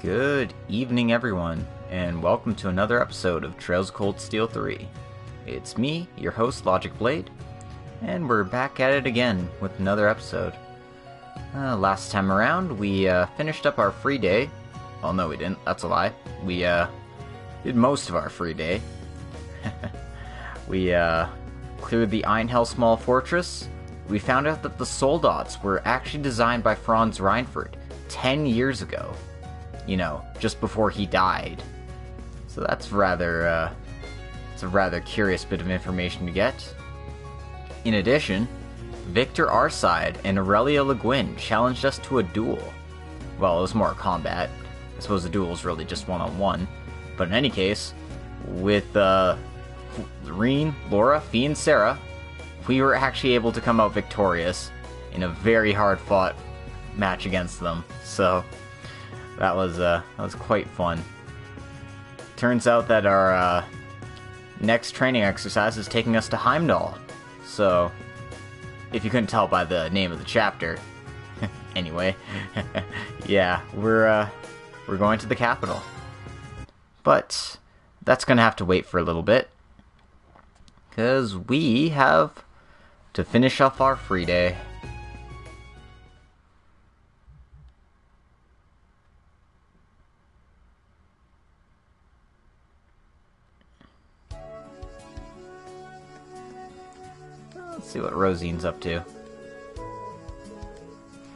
Good evening, everyone, and welcome to another episode of Trails of Cold Steel 3. It's me, your host, Logic Blade, and we're back at it again with another episode. Last time around, we finished up our free day. Well, no, we didn't. That's a lie. We did most of our free day. We cleared the Einhell Small Fortress. We found out that the soldats were actually designed by Franz Reinfeld 10 years ago. You know, just before he died. So that's it's a rather curious bit of information to get. In addition, Victor Arside and Aurelia Le Guin challenged us to a duel. Well, it was more combat. I suppose the duel was really just one-on-one. But in any case, with Rean, Laura, Fee, and Sarah, we were actually able to come out victorious in a very hard-fought match against them. So that was quite fun. Turns out that our next training exercise is taking us to Heimdall. So, if you couldn't tell by the name of the chapter, anyway, yeah, we're going to the capital. But that's gonna have to wait for a little bit, because we have to finish off our free day. Let's see what Rosine's up to.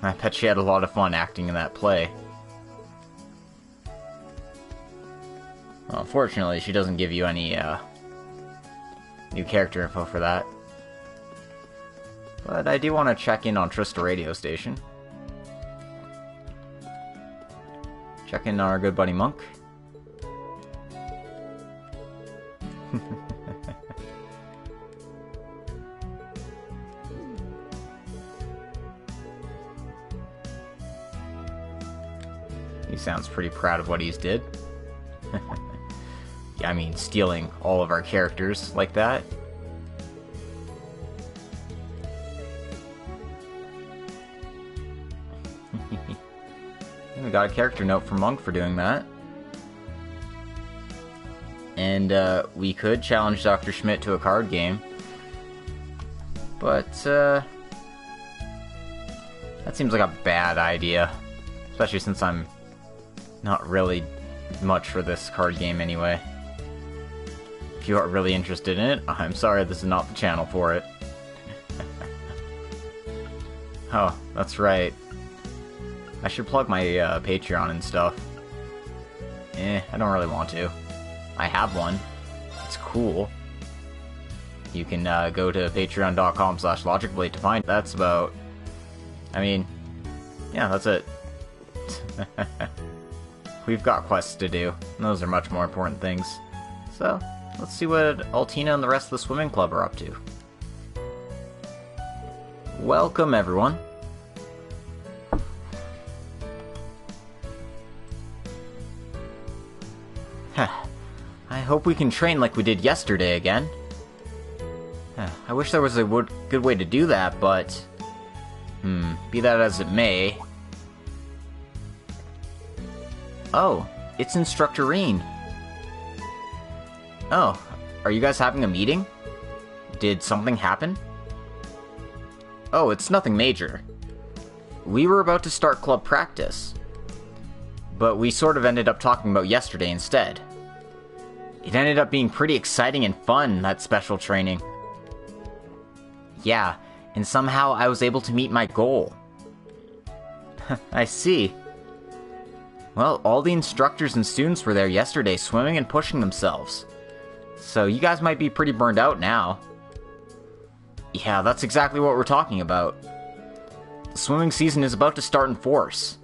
I bet she had a lot of fun acting in that play. Well, unfortunately, she doesn't give you any new character info for that. But I do want to check in on Trista Radio Station. Check in on our good buddy Monk. He sounds pretty proud of what he's did. Yeah, I mean, stealing all of our characters like that. We got a character note from Monk for doing that. And we could challenge Dr. Schmidt to a card game. But that seems like a bad idea. Especially since I'm not really much for this card game anyway. If you are really interested in it, I'm sorry, this is not the channel for it. Oh, that's right. I should plug my Patreon and stuff. I don't really want to. I have one. It's cool. You can go to patreon.com/logicblade to find it. That's about... I mean, yeah, that's it. We've got quests to do, and those are much more important things. So, let's see what Altina and the rest of the swimming club are up to. Welcome, everyone. I hope we can train like we did yesterday again. I wish there was a good way to do that, but... be that as it may... Oh, it's Instructor Rean. Oh, are you guys having a meeting? Did something happen? Oh, it's nothing major. We were about to start club practice, but we sort of ended up talking about yesterday instead. It ended up being pretty exciting and fun, that special training. Yeah, and somehow I was able to meet my goal. I see. Well, all the instructors and students were there yesterday swimming and pushing themselves. So you guys might be pretty burned out now. Yeah, that's exactly what we're talking about. The swimming season is about to start in force.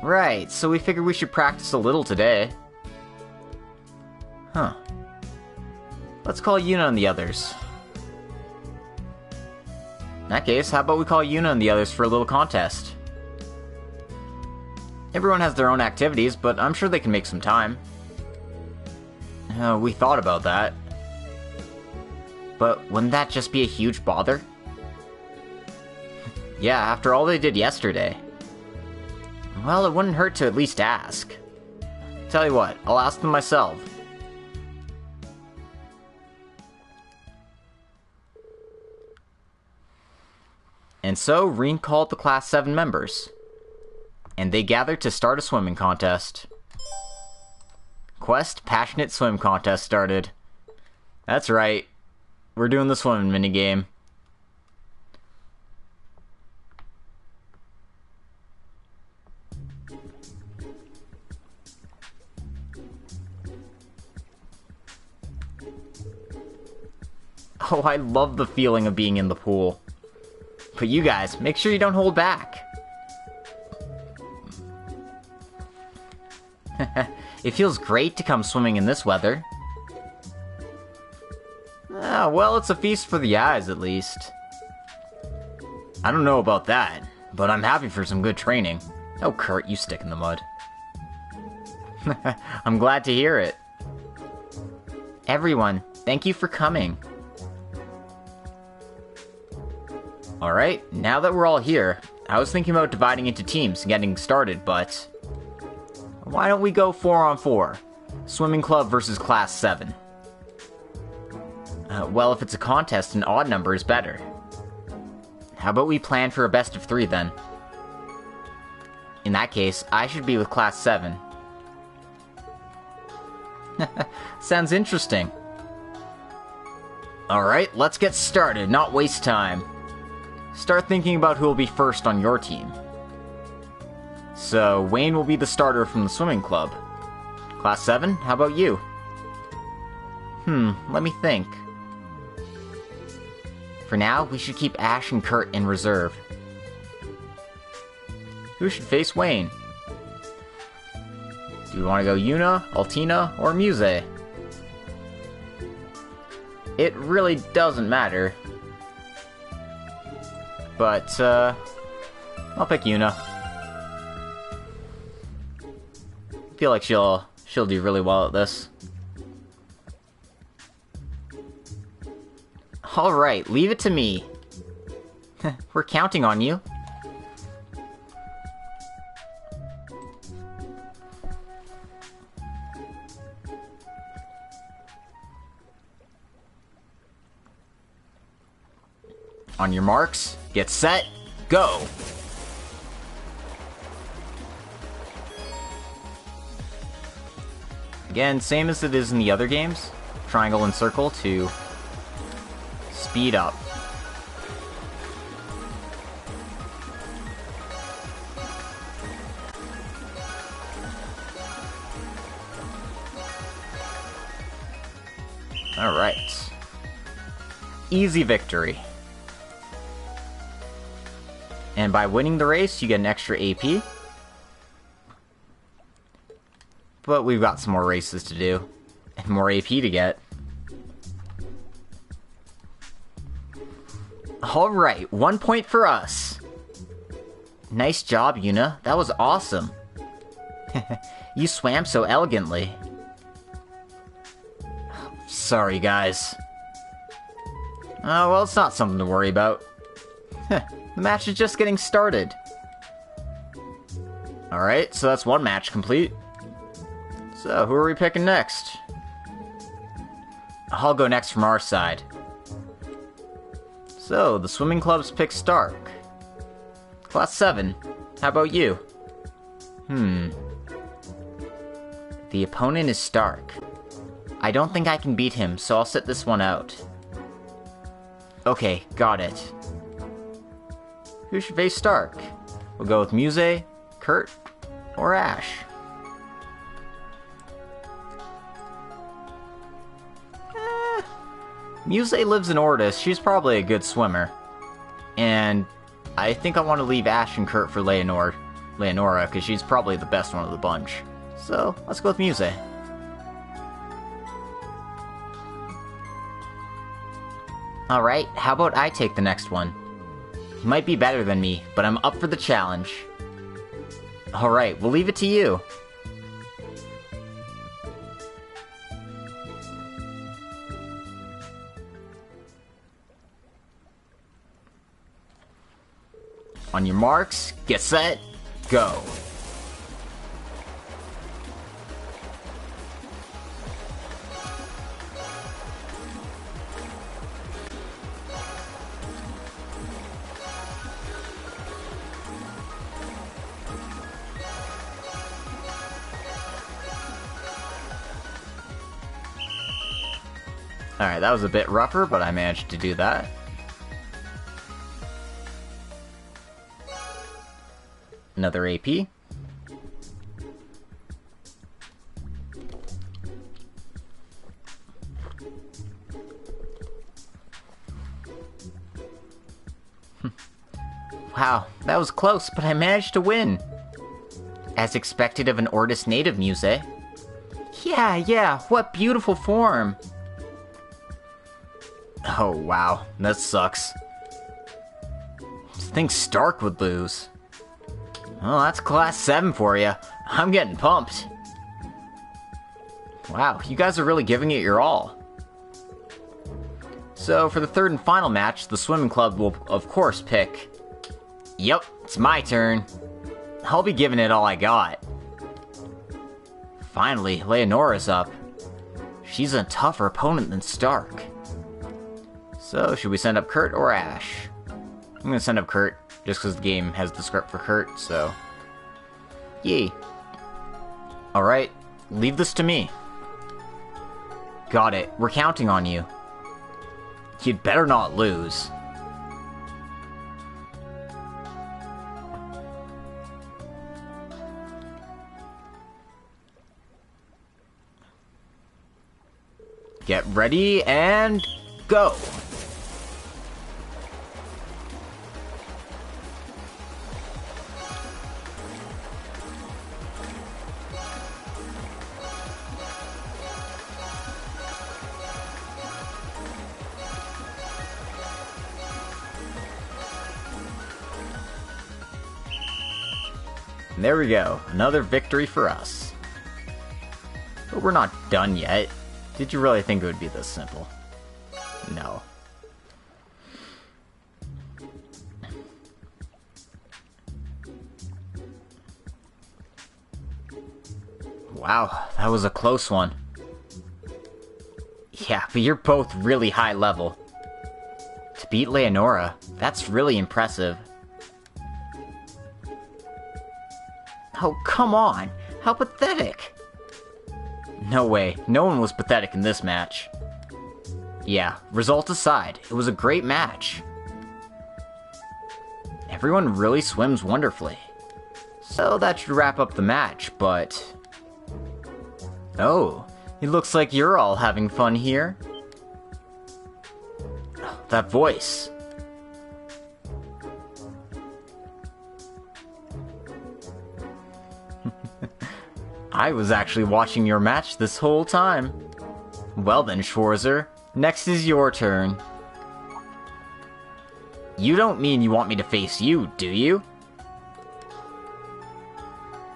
Right, so we figured we should practice a little today. Huh. Let's call Yuna and the others. In that case, how about we call Yuna and the others for a little contest? Everyone has their own activities, but I'm sure they can make some time. We thought about that. But wouldn't that just be a huge bother? Yeah, after all they did yesterday. Well, it wouldn't hurt to at least ask. Tell you what, I'll ask them myself. And so, Rean called the Class 7 members. And they gathered to start a swimming contest. Quest Passionate Swim Contest started. That's right. We're doing the swimming minigame. Oh, I love the feeling of being in the pool. But you guys, make sure you don't hold back. It feels great to come swimming in this weather. Well, it's a feast for the eyes, at least. I don't know about that, but I'm happy for some good training. Oh, Kurt, you stick in the mud. I'm glad to hear it. Everyone, thank you for coming. Alright, now that we're all here, I was thinking about dividing into teams and getting started, but why don't we go 4-on-4? Swimming club versus Class 7. Well, if it's a contest, an odd number is better. How about we plan for a best of 3 then? In that case, I should be with Class 7. Sounds interesting. Alright, let's get started, not waste time. Start thinking about who will be first on your team. So, Wayne will be the starter from the swimming club. Class 7, how about you? Let me think. For now, we should keep Ash and Kurt in reserve. Who should face Wayne? Do we want to go Yuna, Altina, or Musee? It really doesn't matter. But, I'll pick Yuna. I feel like she'll do really well at this. Alright, leave it to me. We're counting on you. On your marks, get set, go! Again, same as it is in the other games. Triangle and circle to speed up. Alright. Easy victory. And by winning the race, you get an extra AP. But we've got some more races to do. And more AP to get. Alright, 1 point for us. Nice job, Yuna. That was awesome. You swam so elegantly. Sorry, guys. Well, it's not something to worry about. The match is just getting started. Alright, so that's one match complete. So, who are we picking next? I'll go next from our side. So, the swimming club's picked Stark. Class 7, how about you? The opponent is Stark. I don't think I can beat him, so I'll sit this one out. Okay, got it. Who should face Stark? We'll go with Musee, Kurt, or Ash. Musee lives in Ordis, she's probably a good swimmer. And I think I want to leave Ash and Kurt for Leonora, because she's probably the best one of the bunch. So, let's go with Musee. Alright, how about I take the next one? He might be better than me, but I'm up for the challenge. Alright, we'll leave it to you. On your marks, get set, go. Alright, that was a bit rougher, but I managed to do that. Another AP. Wow, that was close, but I managed to win. As expected of an Ortis native, Musee. Yeah, what beautiful form. Oh, wow, that sucks. Think Stark would lose. Well, that's Class 7 for you. I'm getting pumped. Wow, you guys are really giving it your all. So, for the third and final match, the swimming club will, of course, pick... Yep, it's my turn. I'll be giving it all I got. Finally, Leonora's up. She's a tougher opponent than Stark. So, should we send up Kurt or Ash? I'm gonna send up Kurt, just because the game has the script for Kurt, so... Yay. Alright, leave this to me. Got it, we're counting on you. You'd better not lose. Get ready, and go! And there we go, another victory for us. But we're not done yet. Did you really think it would be this simple? No. Wow, that was a close one. Yeah, but you're both really high level. To beat Leonora, that's really impressive. Oh, come on! How pathetic! No way, no one was pathetic in this match. Yeah, result aside, it was a great match. Everyone really swims wonderfully. So that should wrap up the match, but... Oh, it looks like you're all having fun here. That voice. I was actually watching your match this whole time. Well then, Schwarzer, next is your turn. You don't mean you want me to face you, do you?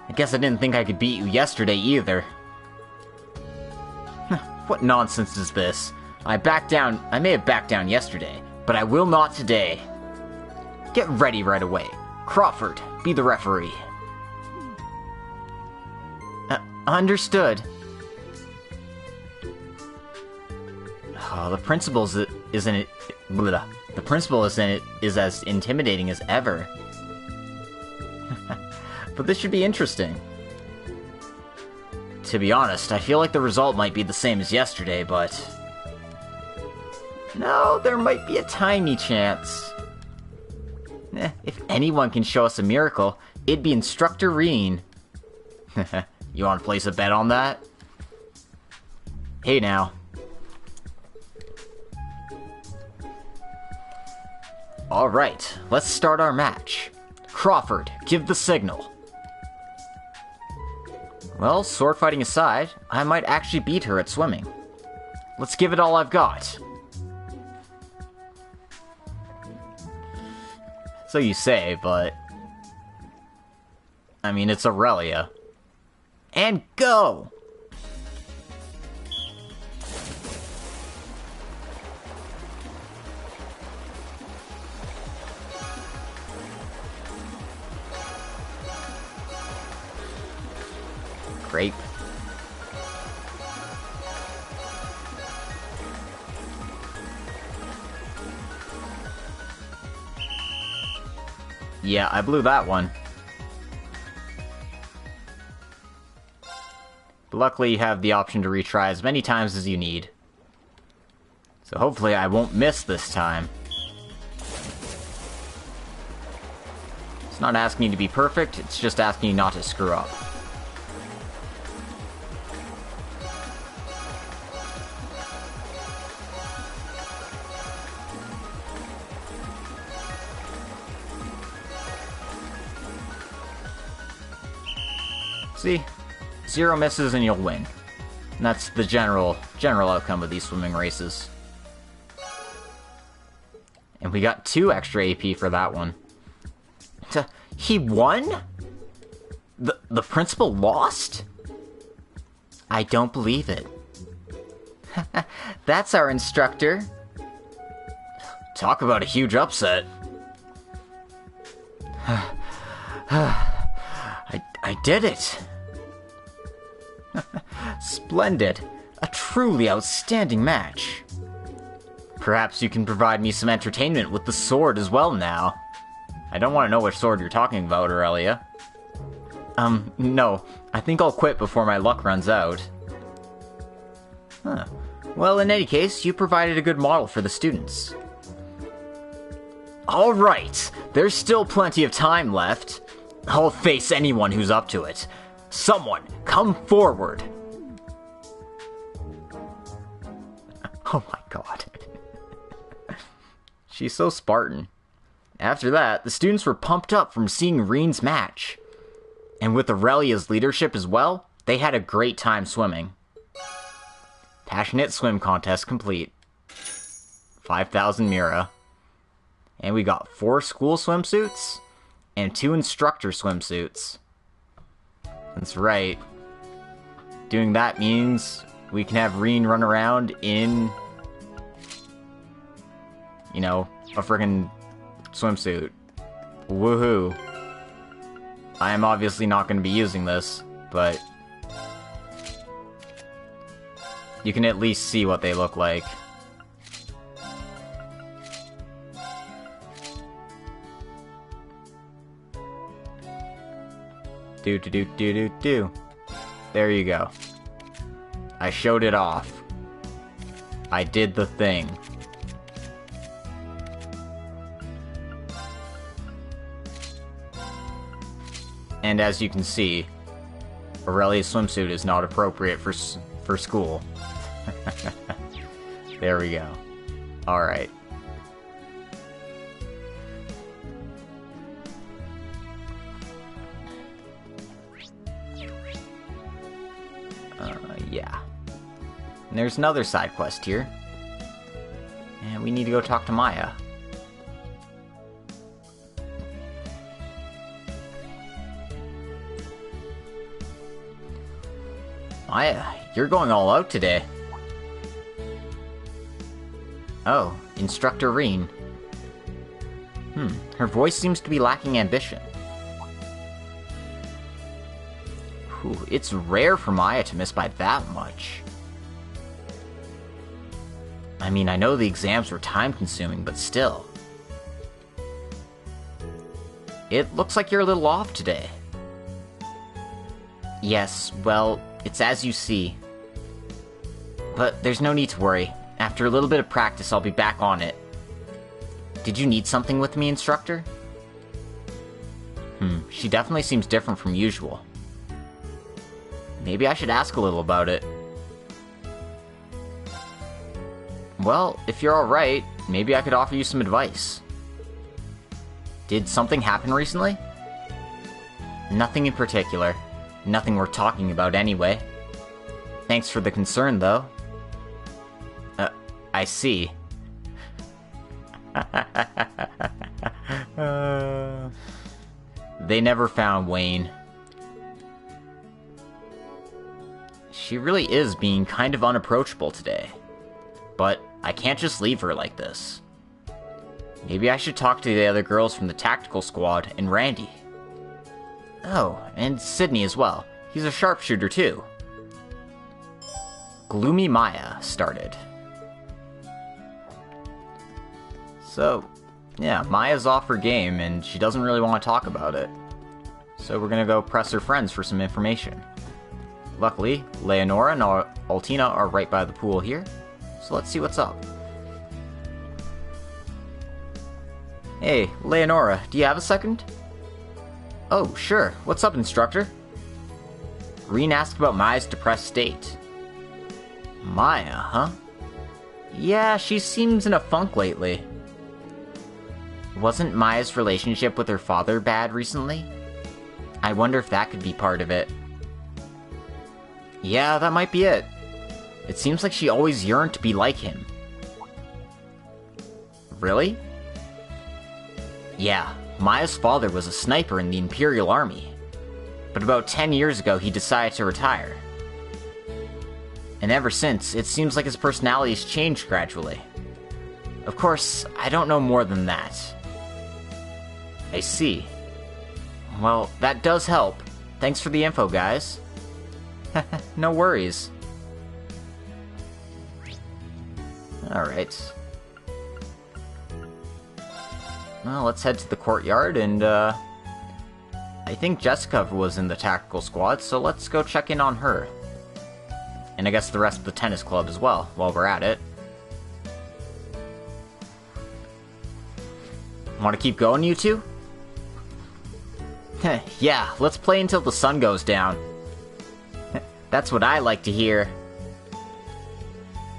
I guess I didn't think I could beat you yesterday either. What nonsense is this? I may have backed down yesterday, but I will not today. Get ready right away. Crawford, be the referee. Understood. Oh, the principal is as intimidating as ever. But this should be interesting. To be honest, I feel like the result might be the same as yesterday, but... No, there might be a tiny chance. If anyone can show us a miracle, it'd be Instructor Rean. You want to place a bet on that? Hey now. Alright, let's start our match. Crawford, give the signal. Well, sword fighting aside, I might actually beat her at swimming. Let's give it all I've got. So you say, but... I mean, it's Aurelia. And go! Grape. Yeah, I blew that one. But luckily you have the option to retry as many times as you need. So hopefully I won't miss this time. It's not asking you to be perfect, it's just asking you not to screw up. See? 0 misses and you'll win. And that's the general outcome of these swimming races. And we got 2 extra AP for that one. He won? The principal lost? I don't believe it. That's our instructor. Talk about a huge upset. I did it. Splendid. A truly outstanding match. Perhaps you can provide me some entertainment with the sword as well now. I don't want to know which sword you're talking about, Aurelia. No. I think I'll quit before my luck runs out. Huh. Well, in any case, you provided a good model for the students. Alright! There's still plenty of time left. I'll face anyone who's up to it. Someone, come forward! Oh my god. She's so Spartan. After that, the students were pumped up from seeing Rean's match. And with Aurelia's leadership as well, they had a great time swimming. Passionate swim contest complete. 5,000 Mira. And we got 4 school swimsuits and 2 instructor swimsuits. That's right. Doing that means we can have Rean run around in, you know, a friggin' swimsuit. Woohoo. I am obviously not going to be using this, but you can at least see what they look like. Do. There you go. I showed it off. I did the thing. And as you can see, Aurelia's swimsuit is not appropriate for school. There we go. Alright. Yeah. And there's another side quest here. And we need to go talk to Maya. Maya, you're going all out today. Oh, Instructor Rean. Her voice seems to be lacking ambition. It's rare for Maya to miss by that much. I mean, I know the exams were time-consuming, but still. It looks like you're a little off today. Yes, well, it's as you see. But there's no need to worry. After a little bit of practice, I'll be back on it. Did you need something with me, Instructor? She definitely seems different from usual. Maybe I should ask a little about it. Well, if you're alright, maybe I could offer you some advice. Did something happen recently? Nothing in particular. Nothing worth talking about anyway. Thanks for the concern, though. I see. They never found Wayne. She really is being kind of unapproachable today. But I can't just leave her like this. Maybe I should talk to the other girls from the tactical squad and Randy. Oh, and Sydney as well. He's a sharpshooter too. Gloomy Maya started. So, yeah, Maya's off her game and she doesn't really want to talk about it. So we're gonna go press her friends for some information. Luckily, Leonora and Altina are right by the pool here, so let's see what's up. Hey, Leonora, do you have a second? Oh, sure. What's up, instructor? Rean asked about Maya's depressed state. Maya, huh? Yeah, she seems in a funk lately. Wasn't Maya's relationship with her father bad recently? I wonder if that could be part of it. Yeah, that might be it. It seems like she always yearned to be like him. Really? Yeah, Maya's father was a sniper in the Imperial Army. But about 10 years ago, he decided to retire. And ever since, it seems like his personality's changed gradually. Of course, I don't know more than that. I see. Well, that does help. Thanks for the info, guys. No worries. Alright. Well, let's head to the courtyard, and, I think Jessica was in the tactical squad, so let's go check in on her. And I guess the rest of the tennis club as well, while we're at it. Want to keep going, you two? Yeah, let's play until the sun goes down. That's what I like to hear.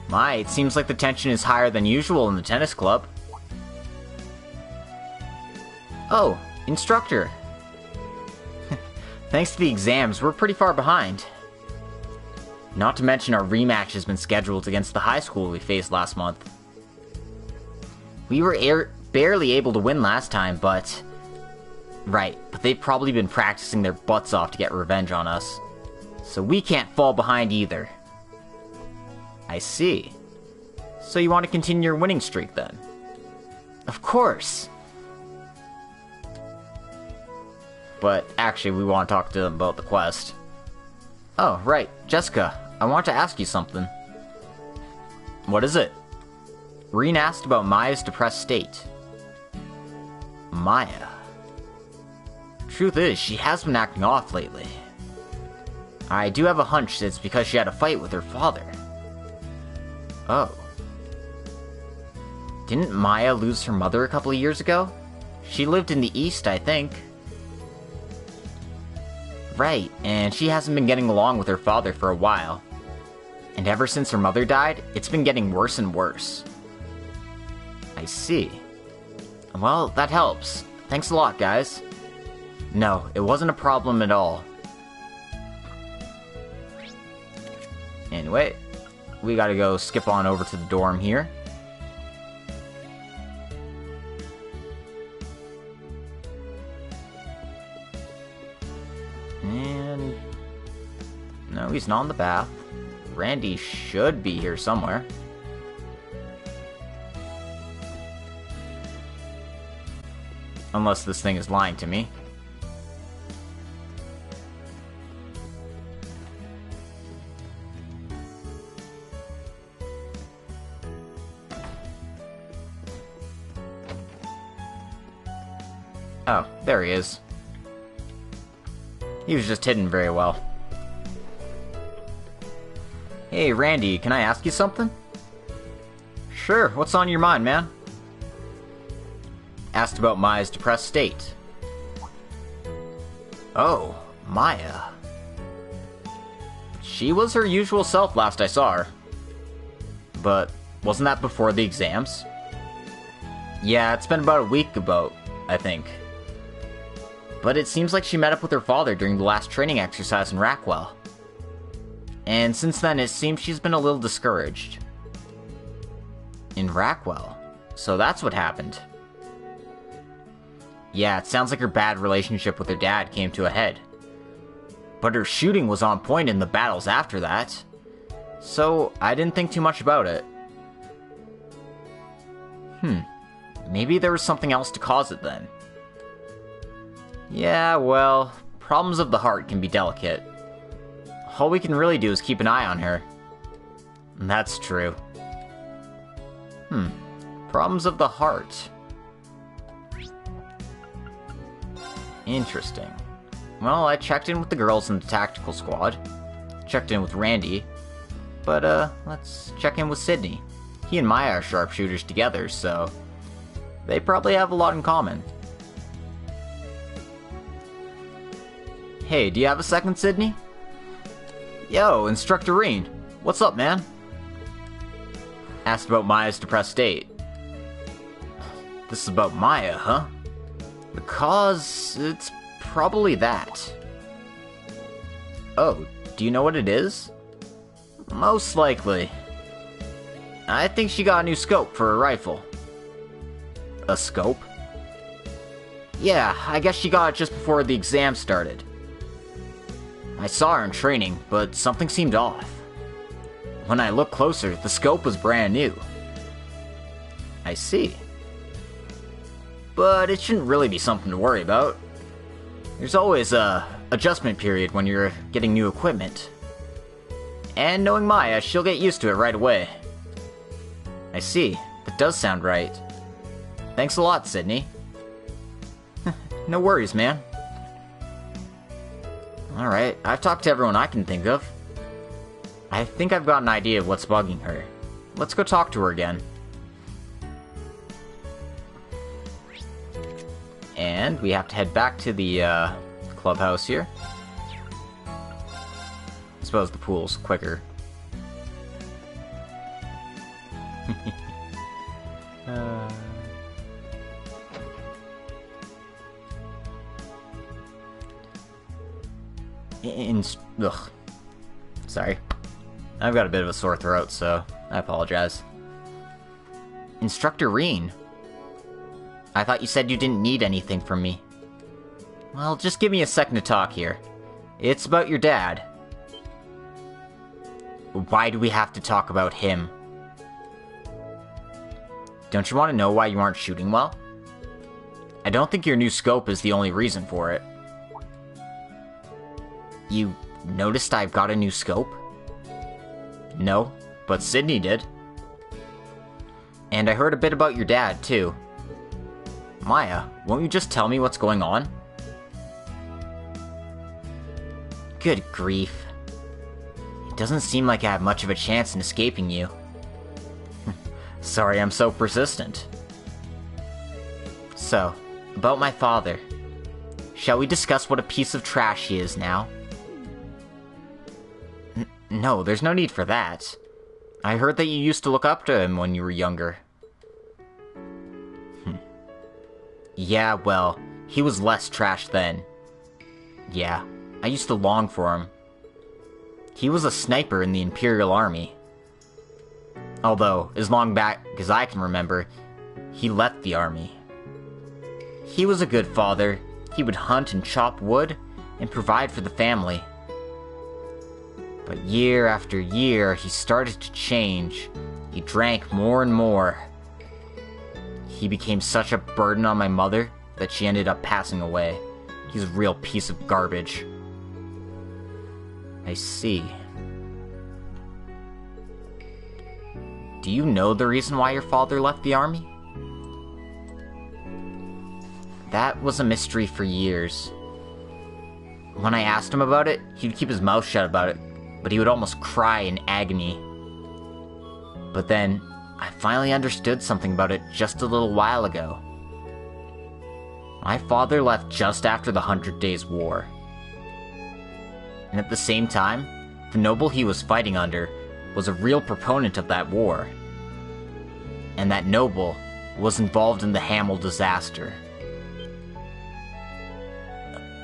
My, it seems like the tension is higher than usual in the tennis club. Oh, instructor. Thanks to the exams, we're pretty far behind. Not to mention our rematch has been scheduled against the high school we faced last month. We were barely able to win last time, but... Right, but they've probably been practicing their butts off to get revenge on us. So we can't fall behind either. I see. So you want to continue your winning streak then? Of course! But actually, we want to talk to them about the quest. Oh, right. Jessica, I want to ask you something. What is it? Rean asked about Maya's depressed state. Maya. Truth is, she has been acting off lately. I do have a hunch that it's because she had a fight with her father. Oh. Didn't Maya lose her mother a couple of years ago? She lived in the East, I think. Right, and she hasn't been getting along with her father for a while. And ever since her mother died, it's been getting worse and worse. I see. Well, that helps. Thanks a lot, guys. No, it wasn't a problem at all. Anyway, we gotta go skip on over to the dorm here. And... no, he's not in the bath. Randy should be here somewhere. Unless this thing is lying to me. Oh, there he is. He was just hidden very well. Hey, Randy, can I ask you something? Sure, what's on your mind, man? Asked about Maya's depressed state. Oh, Maya. She was her usual self last I saw her. But wasn't that before the exams? Yeah, it's been about a week ago, I think. But it seems like she met up with her father during the last training exercise in Rackwell. And since then, it seems she's been a little discouraged. In Rackwell? So that's what happened. Yeah, it sounds like her bad relationship with her dad came to a head. But her shooting was on point in the battles after that. So I didn't think too much about it. Maybe there was something else to cause it then. Yeah, well, problems of the heart can be delicate. All we can really do is keep an eye on her. That's true. Problems of the heart. Interesting. Well, I checked in with the girls in the tactical squad. Checked in with Randy. But, let's check in with Sydney. He and Maya are sharpshooters together, so... They probably have a lot in common. Hey, do you have a second, Sydney? Yo, Instructor Rean. What's up, man? Asked about Maya's depressed state. This is about Maya, huh? The cause, it's probably that. Oh, do you know what it is? Most likely. I think she got a new scope for her rifle. A scope? Yeah, I guess she got it just before the exam started. I saw her in training, but something seemed off. When I looked closer, the scope was brand new. I see. But it shouldn't really be something to worry about. There's always a adjustment period when you're getting new equipment. And knowing Maya, she'll get used to it right away. I see. That does sound right. Thanks a lot, Sydney. No worries, man. Alright, I've talked to everyone I can think of. I think I've got an idea of what's bugging her. Let's go talk to her again. And we have to head back to the clubhouse here. I suppose the pool's quicker. Ugh. Sorry. I've got a bit of a sore throat, so I apologize. Instructor Rean. I thought you said you didn't need anything from me. Well, just give me a second to talk here. It's about your dad. Why do we have to talk about him? Don't you want to know why you aren't shooting well? I don't think your new scope is the only reason for it. You noticed I've got a new scope? No, but Sydney did. And I heard a bit about your dad, too. Maya, won't you just tell me what's going on? Good grief. It doesn't seem like I have much of a chance in escaping you. Sorry I'm so persistent. So, about my father. Shall we discuss what a piece of trash he is now? No, there's no need for that. I heard that you used to look up to him when you were younger. Yeah, well, he was less trash then. Yeah, I used to long for him. He was a sniper in the Imperial Army. Although, as long back as I can remember, he left the army. He was a good father. He would hunt and chop wood and provide for the family. But year after year, he started to change. He drank more and more. He became such a burden on my mother that she ended up passing away. He's a real piece of garbage. I see. Do you know the reason why your father left the army? That was a mystery for years. When I asked him about it, he'd keep his mouth shut about it, but he would almost cry in agony. But then, I finally understood something about it just a little while ago. My father left just after the 100 Days War. And at the same time, the noble he was fighting under was a real proponent of that war. And that noble was involved in the Hamel disaster.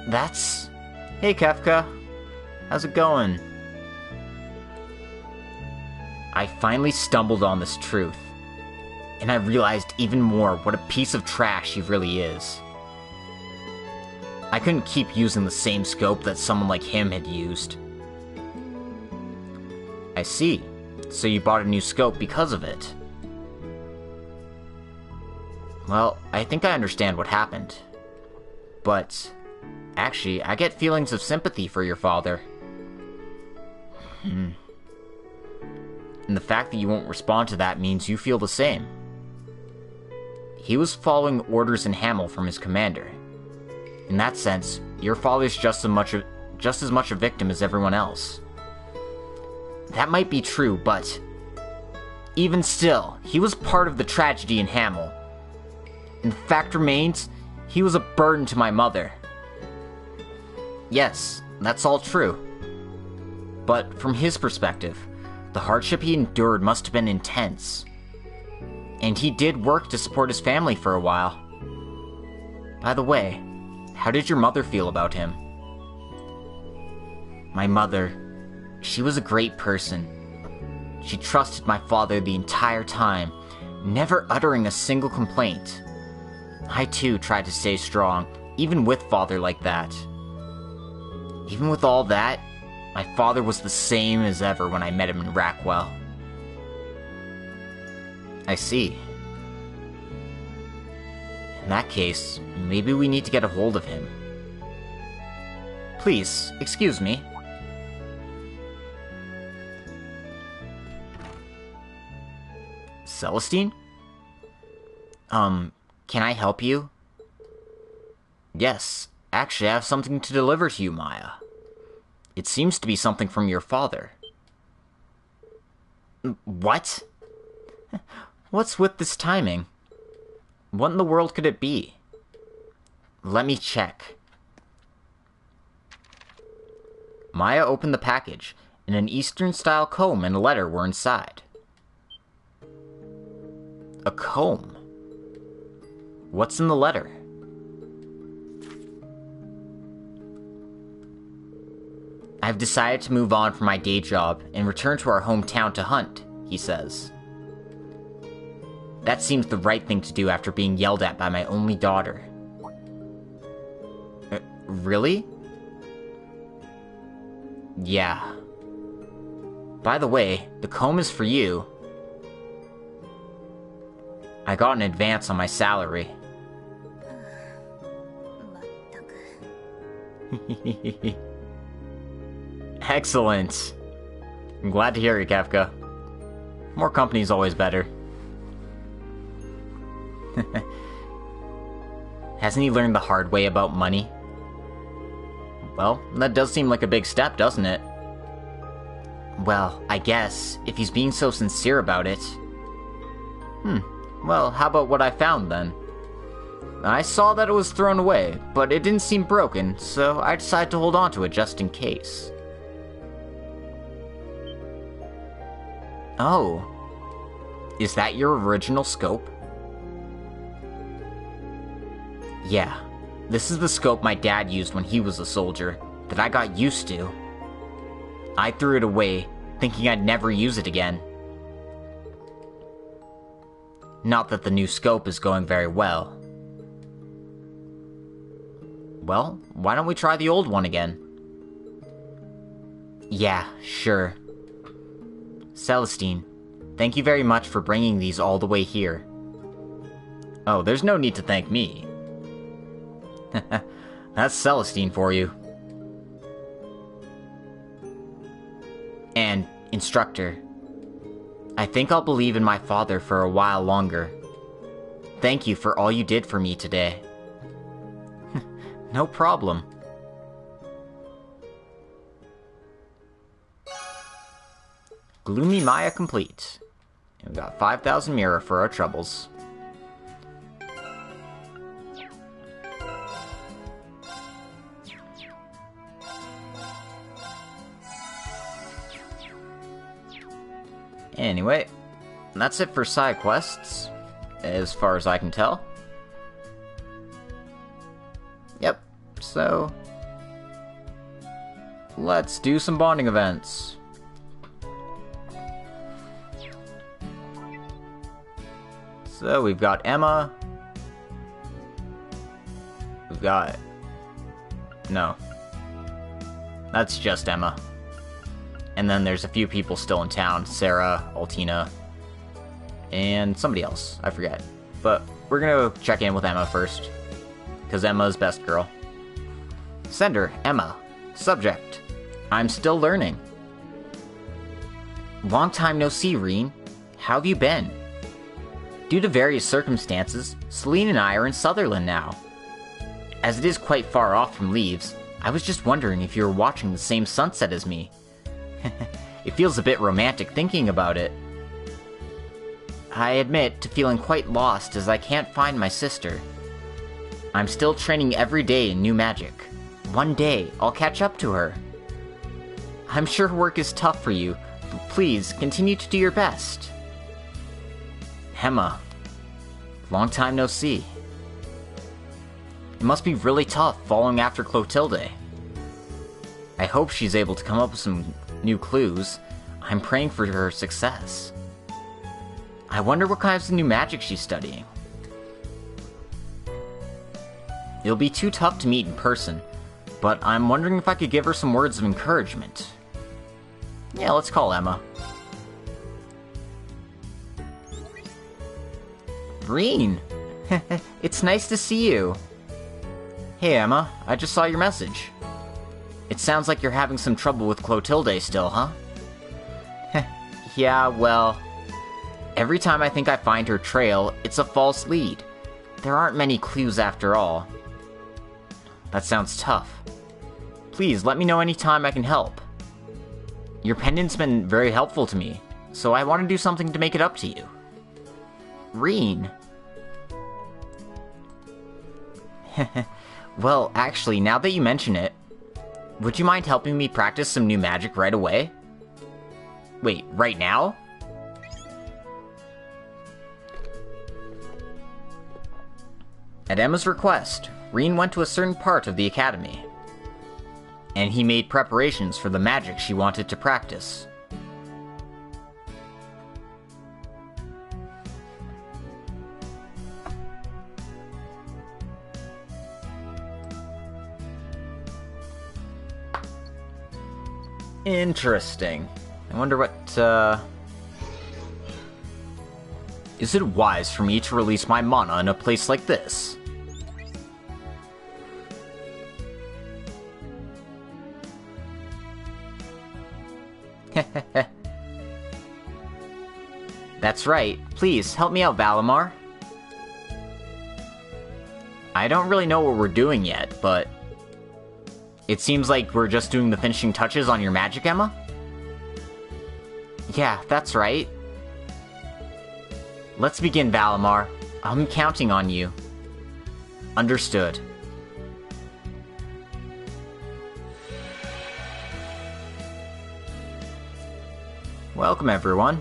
That's... Hey Kefka, how's it going? I finally stumbled on this truth, and I realized even more what a piece of trash he really is. I couldn't keep using the same scope that someone like him had used. I see. So you bought a new scope because of it. Well, I think I understand what happened. But, actually, I get feelings of sympathy for your father. And the fact that you won't respond to that means you feel the same. He was following orders in Hamel from his commander. In that sense, your father's just as much a victim as everyone else. That might be true, but... even still, he was part of the tragedy in Hamel. And the fact remains, he was a burden to my mother. Yes, that's all true. But from his perspective, the hardship he endured must have been intense. And he did work to support his family for a while. By the way, how did your mother feel about him? My mother, she was a great person. She trusted my father the entire time, never uttering a single complaint. I too tried to stay strong, even with father like that. Even with all that, my father was the same as ever when I met him in Rackwell. I see. In that case, maybe we need to get a hold of him. Please, excuse me. Celestine? Can I help you? Yes, actually I have something to deliver to you, Maya. It seems to be something from your father. What? What's with this timing? What in the world could it be? Let me check. Maya opened the package, and an Eastern-style comb and a letter were inside. A comb? What's in the letter? I've decided to move on from my day job and return to our hometown to hunt, he says. That seems the right thing to do after being yelled at by my only daughter. Really? Yeah. By the way, the comb is for you. I got an advance on my salary. Excellent. I'm glad to hear it, Kefka. More company is always better. Hasn't he learned the hard way about money? Well, that does seem like a big step, doesn't it? Well, I guess, if he's being so sincere about it. Well, how about what I found then? I saw that it was thrown away, but it didn't seem broken, so I decided to hold on to it just in case. Oh. Is that your original scope? Yeah. This is the scope my dad used when he was a soldier, that I got used to. I threw it away, thinking I'd never use it again. Not that the new scope is going very well. Well, why don't we try the old one again? Yeah, sure. Celestine, thank you very much for bringing these all the way here. Oh, there's no need to thank me. That's Celestine for you. And, instructor, I think I'll believe in my father for a while longer. Thank you for all you did for me today. No problem. Gloomy Maya complete. And we got 5,000 Mira for our troubles. Anyway, that's it for side quests, as far as I can tell. Yep, so let's do some bonding events. So we've got Emma. We've got... No. That's just Emma. And then there's a few people still in town. Sarah, Altina, and somebody else. I forget. But we're gonna check in with Emma first. Because Emma's best girl. Sender, Emma. Subject, I'm still learning. Long time no see, Rean. How have you been? Due to various circumstances, Celine and I are in Sutherland now. As it is quite far off from Leaves, I was just wondering if you were watching the same sunset as me. It feels a bit romantic thinking about it. I admit to feeling quite lost as I can't find my sister. I'm still training every day in new magic. One day, I'll catch up to her. I'm sure work is tough for you, but please continue to do your best. Emma, long time no see. It must be really tough following after Clotilde. I hope she's able to come up with some new clues. I'm praying for her success. I wonder what kinds of new magic she's studying. It'll be too tough to meet in person, but I'm wondering if I could give her some words of encouragement. Yeah, let's call Emma. Rean! It's nice to see you. Hey Emma, I just saw your message. It sounds like you're having some trouble with Clotilde still, huh? Yeah, well... Every time I think I find her trail, it's a false lead. There aren't many clues after all. That sounds tough. Please, let me know anytime I can help. Your pendant's been very helpful to me, so I want to do something to make it up to you. Rean. Well, actually, now that you mention it, would you mind helping me practice some new magic right away? Wait, right now? At Emma's request, Rean went to a certain part of the academy, and he made preparations for the magic she wanted to practice. Interesting. I wonder what, Is it wise for me to release my mana in a place like this? That's right. Please, help me out, Valimar. I don't really know what we're doing yet, but... It seems like we're just doing the finishing touches on your magic, Emma? Yeah, that's right. Let's begin, Valimar. I'm counting on you. Understood. Welcome, everyone.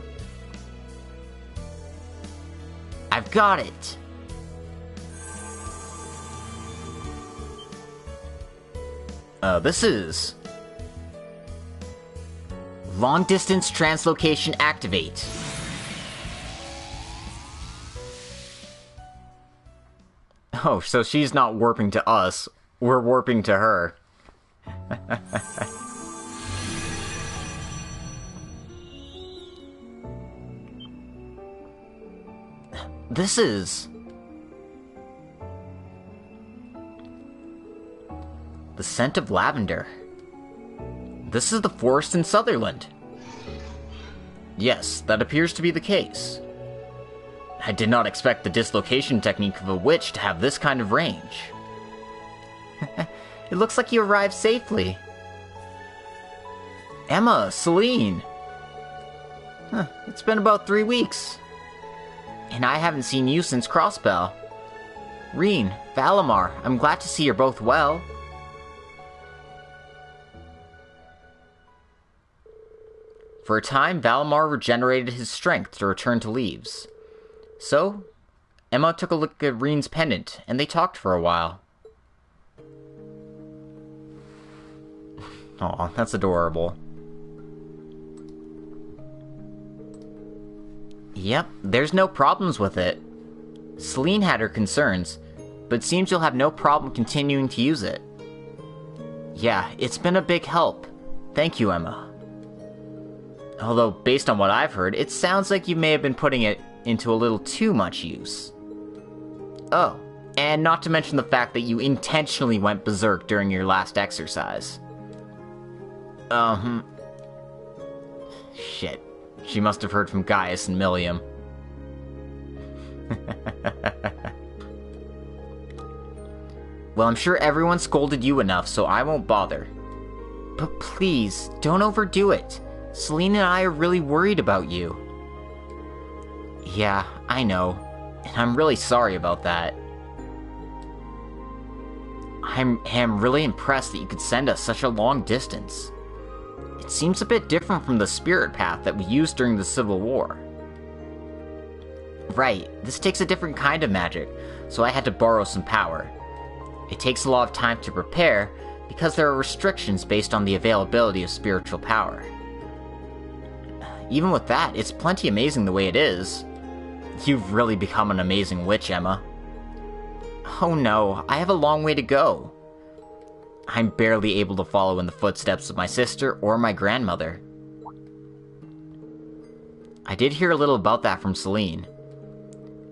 I've got it! This is... Long-distance translocation activate. Oh, so she's not warping to us. We're warping to her. This is... the scent of lavender. This is the forest in Sutherland. Yes, that appears to be the case. I did not expect the dislocation technique of a witch to have this kind of range. It looks like you arrived safely. Emma, Celine. It's been about 3 weeks. And I haven't seen you since Crossbell. Rean, Valimar, I'm glad to see you're both well. For a time, Valimar regenerated his strength to return to Leaves. So, Emma took a look at Rean's pendant, and they talked for a while. Aw, that's adorable. Yep, there's no problems with it. Celine had her concerns, but seems you'll have no problem continuing to use it. Yeah, it's been a big help. Thank you, Emma. Although, based on what I've heard, it sounds like you may have been putting it into a little too much use. Oh, and not to mention the fact that you intentionally went berserk during your last exercise. Shit. She must have heard from Gaius and Millium. Well, I'm sure everyone scolded you enough, so I won't bother. But please, don't overdo it. Celine and I are really worried about you. Yeah, I know. And I'm really sorry about that. I'm really impressed that you could send us such a long distance. It seems a bit different from the spirit path that we used during the Civil War. Right, this takes a different kind of magic, so I had to borrow some power. It takes a lot of time to prepare, because there are restrictions based on the availability of spiritual power. Even with that, it's plenty amazing the way it is. You've really become an amazing witch, Emma. Oh no, I have a long way to go. I'm barely able to follow in the footsteps of my sister or my grandmother. I did hear a little about that from Celine.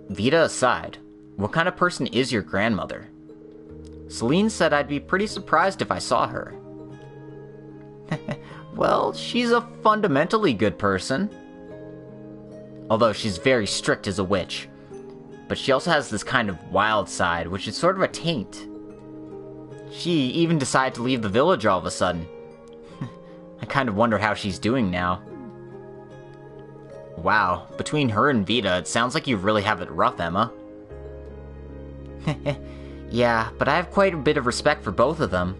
Vita aside, what kind of person is your grandmother? Celine said I'd be pretty surprised if I saw her. Well, she's a fundamentally good person. Although she's very strict as a witch. But she also has this kind of wild side, which is sort of a taint. She even decided to leave the village all of a sudden. I kind of wonder how she's doing now. Wow, between her and Vita, it sounds like you really have it rough, Emma. Yeah, but I have quite a bit of respect for both of them.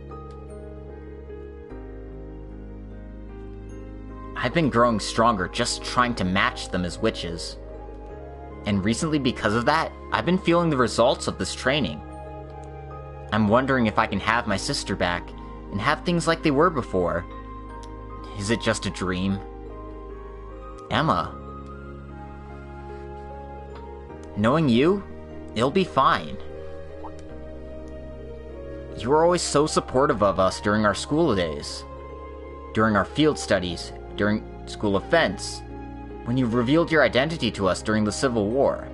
I've been growing stronger just trying to match them as witches. And recently, because of that, I've been feeling the results of this training. I'm wondering if I can have my sister back, and have things like they were before. Is it just a dream? Emma. Knowing you, it'll be fine. You were always so supportive of us during our school days. During our field studies, during school events, when you revealed your identity to us during the Civil War.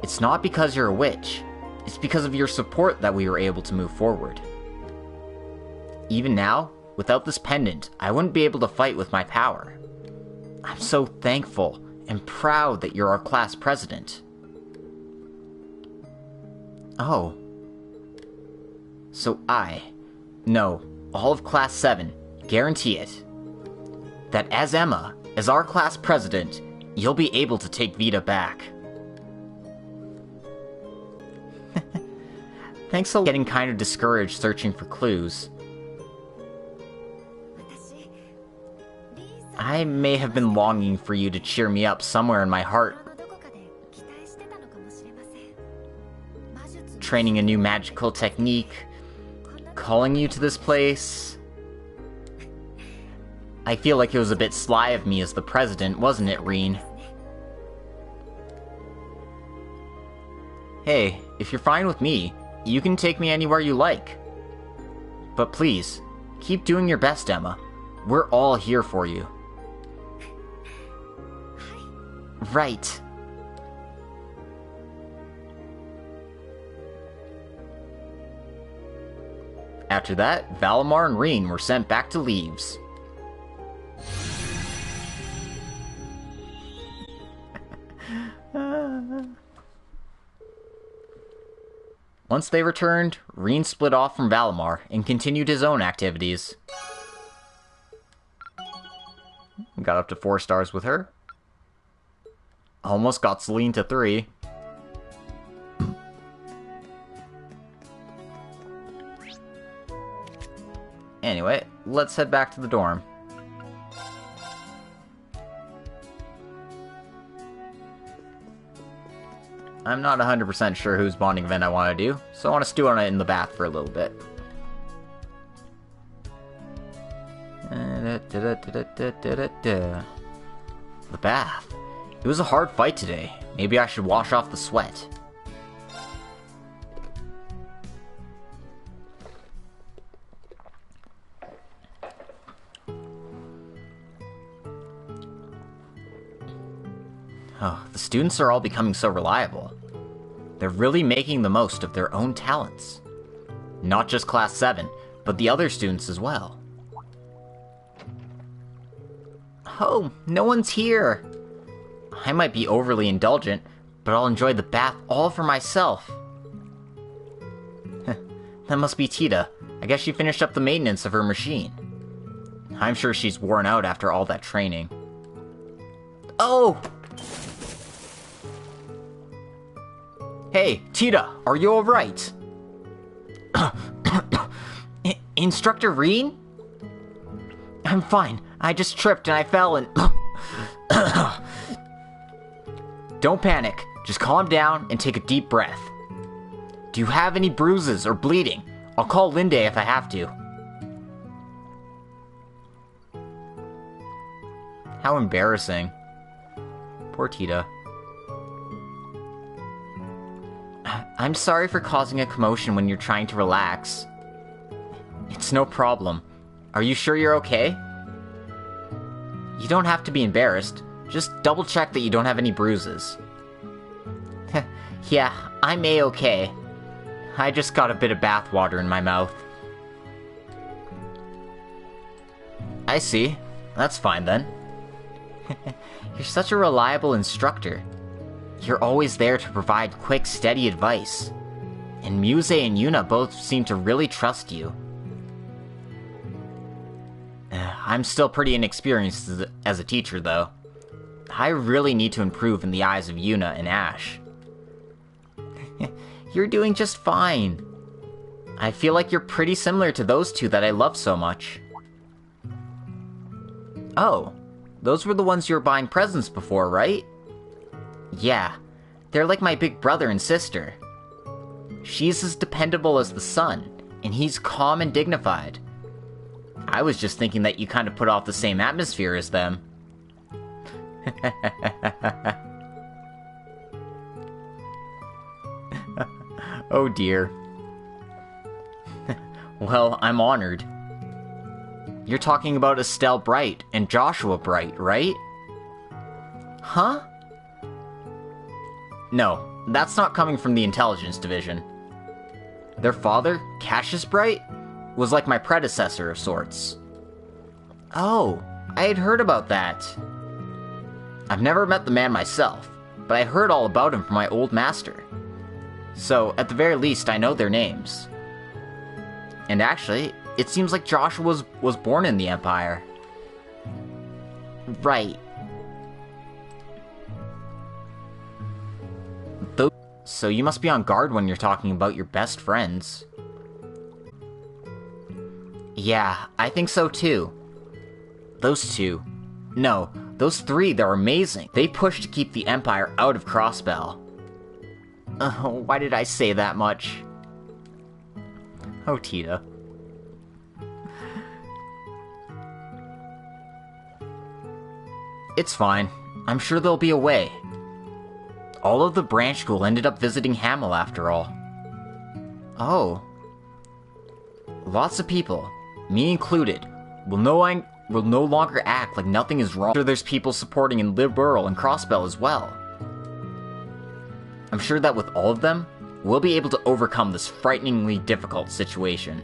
It's not because you're a witch, it's because of your support that we were able to move forward. Even now, without this pendant, I wouldn't be able to fight with my power. I'm so thankful and proud that you're our class president. Oh. So no, all of Class VII, guarantee it, that as Emma, as our class president, you'll be able to take Vita back. Thanks for getting kind of discouraged searching for clues. I may have been longing for you to cheer me up somewhere in my heart. Training a new magical technique, calling you to this place. I feel like it was a bit sly of me as the president, wasn't it, Rean? Hey, if you're fine with me, you can take me anywhere you like. But please, keep doing your best, Emma. We're all here for you. Right. After that, Valimar and Rean were sent back to Leaves. Once they returned, Rean split off from Valimar and continued his own activities. Got up to 4 stars with her. Almost got Celine to 3. Anyway, let's head back to the dorm. I'm not 100% sure whose bonding event I want to do, so I want to stew on it in the bath for a little bit. The bath. It was a hard fight today. Maybe I should wash off the sweat. Oh, the students are all becoming so reliable. They're really making the most of their own talents. Not just Class 7, but the other students as well. Oh, no one's here! I might be overly indulgent, but I'll enjoy the bath all for myself. That must be Tita. I guess she finished up the maintenance of her machine. I'm sure she's worn out after all that training. Oh! Hey, Tita, are you alright? Instructor Rean? I'm fine. I just tripped and I fell and... Don't panic. Just calm down and take a deep breath. Do you have any bruises or bleeding? I'll call Linde if I have to. How embarrassing. Poor Tita. I'm sorry for causing a commotion when you're trying to relax. It's no problem. Are you sure you're okay? You don't have to be embarrassed. Just double check that you don't have any bruises. Yeah, I'm A-okay. I just got a bit of bathwater in my mouth. I see. That's fine then. You're such a reliable instructor. You're always there to provide quick, steady advice. And Musee and Yuna both seem to really trust you. I'm still pretty inexperienced as a teacher, though. I really need to improve in the eyes of Yuna and Ash. You're doing just fine. I feel like you're pretty similar to those two that I love so much. Oh, those were the ones you were buying presents before, right? Yeah, they're like my big brother and sister. She's as dependable as the sun, and he's calm and dignified. I was just thinking that you kind of put off the same atmosphere as them. Oh dear. Well, I'm honored. You're talking about Estelle Bright and Joshua Bright, right? Huh? No, that's not coming from the intelligence division. Their father, Cassius Bright, was like my predecessor of sorts. Oh, I had heard about that. I've never met the man myself, but I heard all about him from my old master. So, at the very least, I know their names. And actually, it seems like Joshua was born in the Empire. Right. So you must be on guard when you're talking about your best friends. Yeah, I think so too. Those two. No, those three, they're amazing. They push to keep the Empire out of Crossbell. Why did I say that much? Oh, Tita. It's fine. I'm sure there'll be a way. All of the branch school ended up visiting Hamel after all. Oh. Lots of people, me included, will no longer act like nothing is wrong. I'm sure there's people supporting in Liberal and Crossbell as well. I'm sure that with all of them, we'll be able to overcome this frighteningly difficult situation.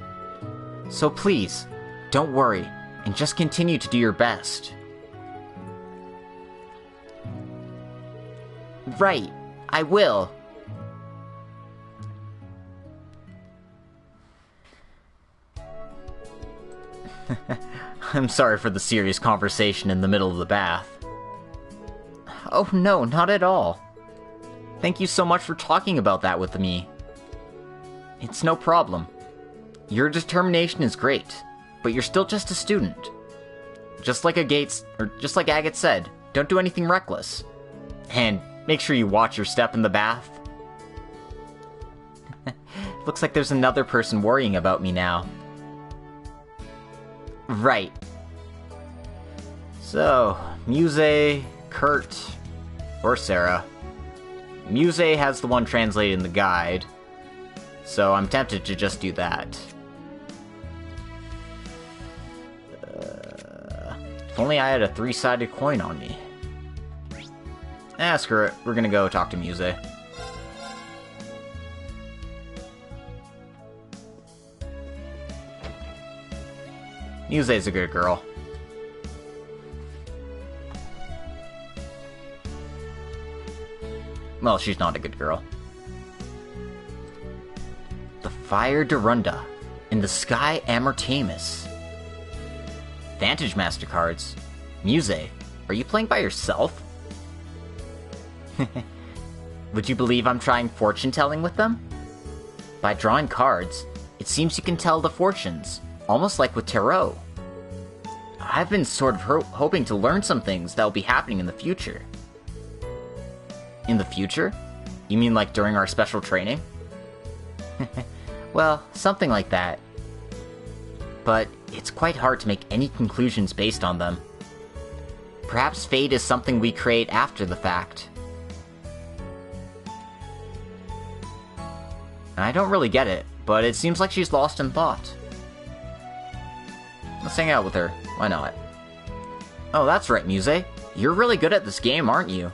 So please, don't worry, and just continue to do your best. Right, I will. I'm sorry for the serious conversation in the middle of the bath. Oh no, not at all. Thank you so much for talking about that with me. It's no problem. Your determination is great, but you're still just a student. Just like Agate said, don't do anything reckless. And make sure you watch your step in the bath. Looks like there's another person worrying about me now. Right. So, Musee, Kurt, or Sarah. Musee has the one translated in the guide, so I'm tempted to just do that. If only I had a 3-sided coin on me. Screw it. We're gonna go talk to Musee. Musee's a good girl. Well, she's not a good girl. The Fire Darunda in the Sky Amortamus. Vantage Mastercards. Musee, are you playing by yourself? Would you believe I'm trying fortune-telling with them? By drawing cards, it seems you can tell the fortunes, almost like with tarot. I've been sort of hoping to learn some things that'll be happening in the future. In the future? You mean like during our special training? Well, something like that. But it's quite hard to make any conclusions based on them. Perhaps fate is something we create after the fact. I don't really get it, but it seems like she's lost in thought. Let's hang out with her. Why not? Oh, that's right, Musee. You're really good at this game, aren't you?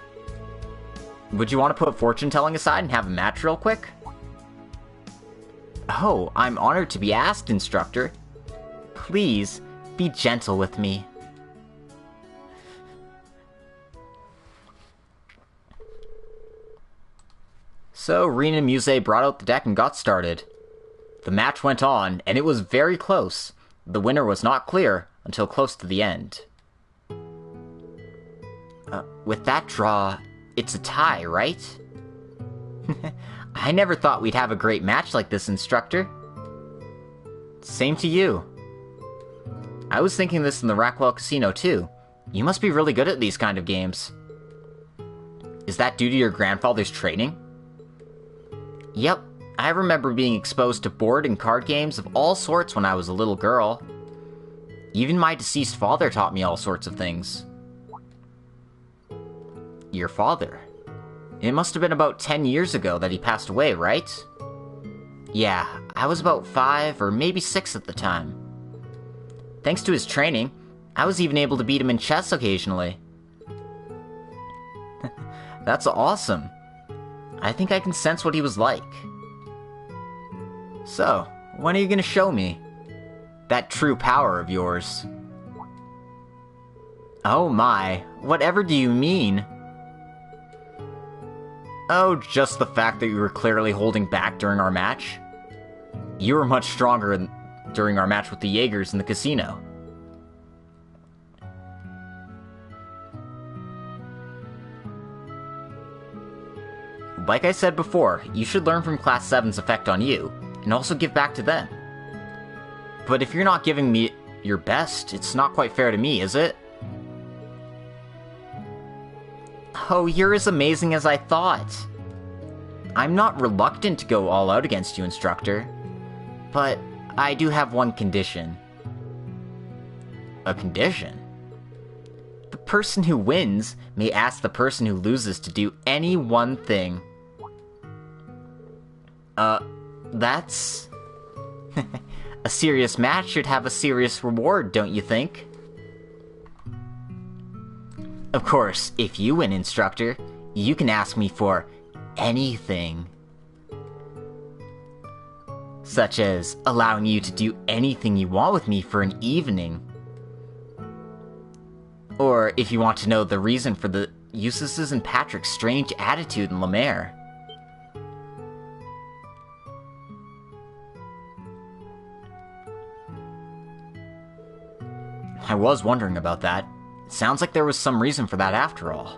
Would you want to put fortune-telling aside and have a match real quick? Oh, I'm honored to be asked, instructor. Please, be gentle with me. So, Rean and Musee brought out the deck and got started. The match went on, and it was very close. The winner was not clear until close to the end. With that draw, it's a tie, right? I never thought we'd have a great match like this, instructor. Same to you. I was thinking this in the Rackwell Casino, too. You must be really good at these kind of games. Is that due to your grandfather's training? Yep, I remember being exposed to board and card games of all sorts when I was a little girl. Even my deceased father taught me all sorts of things. Your father? It must have been about 10 years ago that he passed away, right? Yeah, I was about 5 or maybe 6 at the time. Thanks to his training, I was even able to beat him in chess occasionally. That's awesome. I think I can sense what he was like. So, when are you gonna show me that true power of yours? Oh my, whatever do you mean? Oh, just the fact that you were clearly holding back during our match. You were much stronger during our match with the Jaegers in the casino. Like I said before, you should learn from Class VII's effect on you, and also give back to them. But if you're not giving me your best, it's not quite fair to me, is it? Oh, you're as amazing as I thought. I'm not reluctant to go all out against you, instructor. But I do have one condition. A condition? The person who wins may ask the person who loses to do any one thing. That's... A serious match should have a serious reward, don't you think? Of course, if you win, instructor, you can ask me for anything. Such as allowing you to do anything you want with me for an evening. Or if you want to know the reason for the Eustace's and Patrick's strange attitude in Lemaire. I was wondering about that. It sounds like there was some reason for that after all.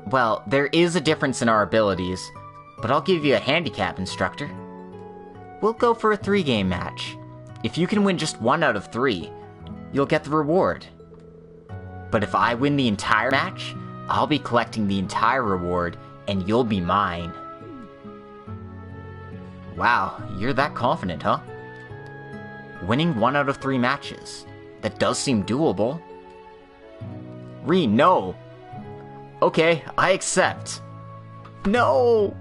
Well, there is a difference in our abilities, but I'll give you a handicap, instructor. We'll go for a 3-game match. If you can win just 1 out of 3, you'll get the reward. But if I win the entire match, I'll be collecting the entire reward, and you'll be mine. Wow, you're that confident, huh? Winning 1 out of 3 matches. That does seem doable. Rean, no! Okay, I accept. No!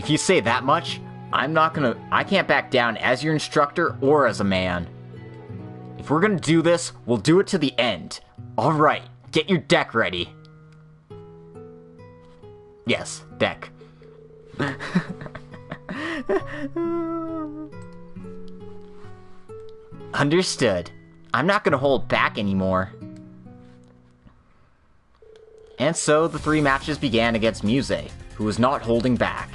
If you say that much, I can't back down as your instructor or as a man. If we're gonna do this, we'll do it to the end. Alright, get your deck ready. Yes, deck. Understood. I'm not gonna hold back anymore. And so the 3 matches began against Musee, who was not holding back.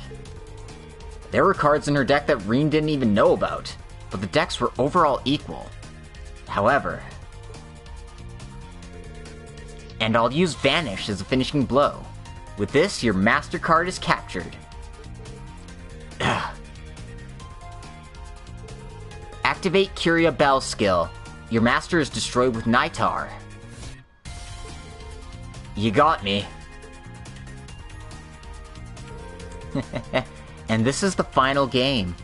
There were cards in her deck that Rean didn't even know about, but the decks were overall equal. However... And I'll use Vanish as a finishing blow. With this, your Master Card is captured. Activate Curia Bell skill. Your master is destroyed with Nitar. You got me. And this is the final game.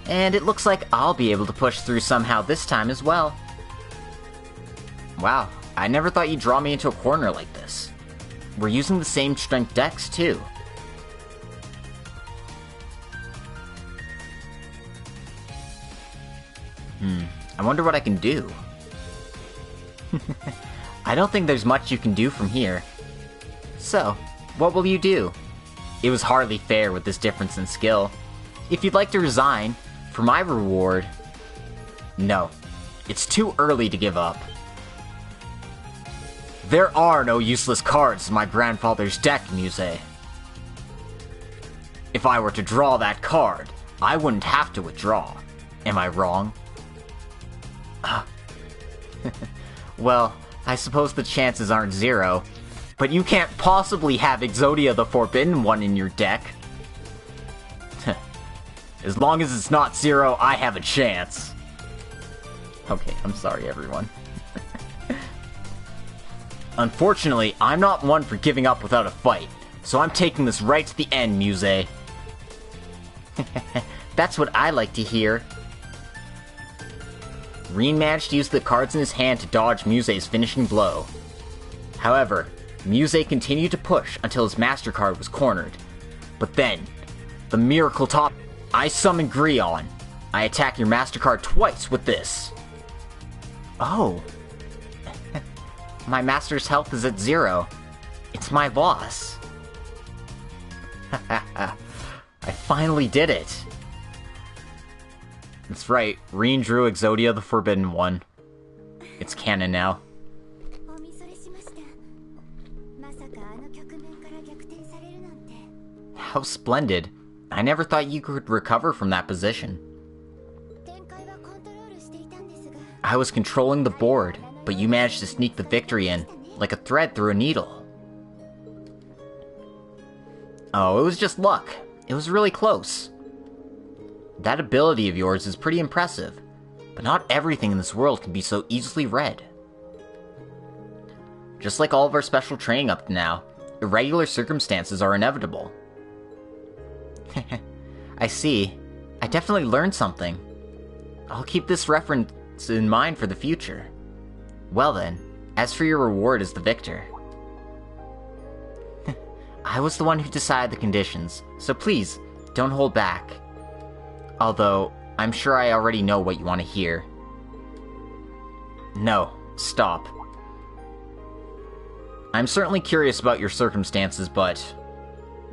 And it looks like I'll be able to push through somehow this time as well. Wow, I never thought you'd draw me into a corner like this. We're using the same strength decks, too. I wonder what I can do. I don't think there's much you can do from here. So, what will you do? It was hardly fair with this difference in skill. If you'd like to resign, for my reward... No, it's too early to give up. There are no useless cards in my grandfather's deck, Musee. If I were to draw that card, I wouldn't have to withdraw. Am I wrong? Well, I suppose the chances aren't zero, but you can't possibly have Exodia the Forbidden One in your deck. As long as it's not zero, I have a chance. Okay, I'm sorry, everyone. Unfortunately, I'm not one for giving up without a fight, so I'm taking this right to the end, Musee. That's what I like to hear. Rean managed to use the cards in his hand to dodge Musee's finishing blow. However, Musee continued to push until his Master Card was cornered. But then, the miracle top... I summon Grion. I attack your Master Card twice with this. Oh. My Master's health is at 0. It's my loss. I finally did it. That's right, Rean drew Exodia the Forbidden One. It's canon now. How splendid. I never thought you could recover from that position. I was controlling the board, but you managed to sneak the victory in, like a thread through a needle. Oh, it was just luck. It was really close. That ability of yours is pretty impressive, but not everything in this world can be so easily read. Just like all of our special training up to now, irregular circumstances are inevitable. I see. I definitely learned something. I'll keep this reference in mind for the future. Well then, as for your reward as the victor. I was the one who decided the conditions, so please, don't hold back. Although, I'm sure I already know what you want to hear. No, stop. I'm certainly curious about your circumstances, but...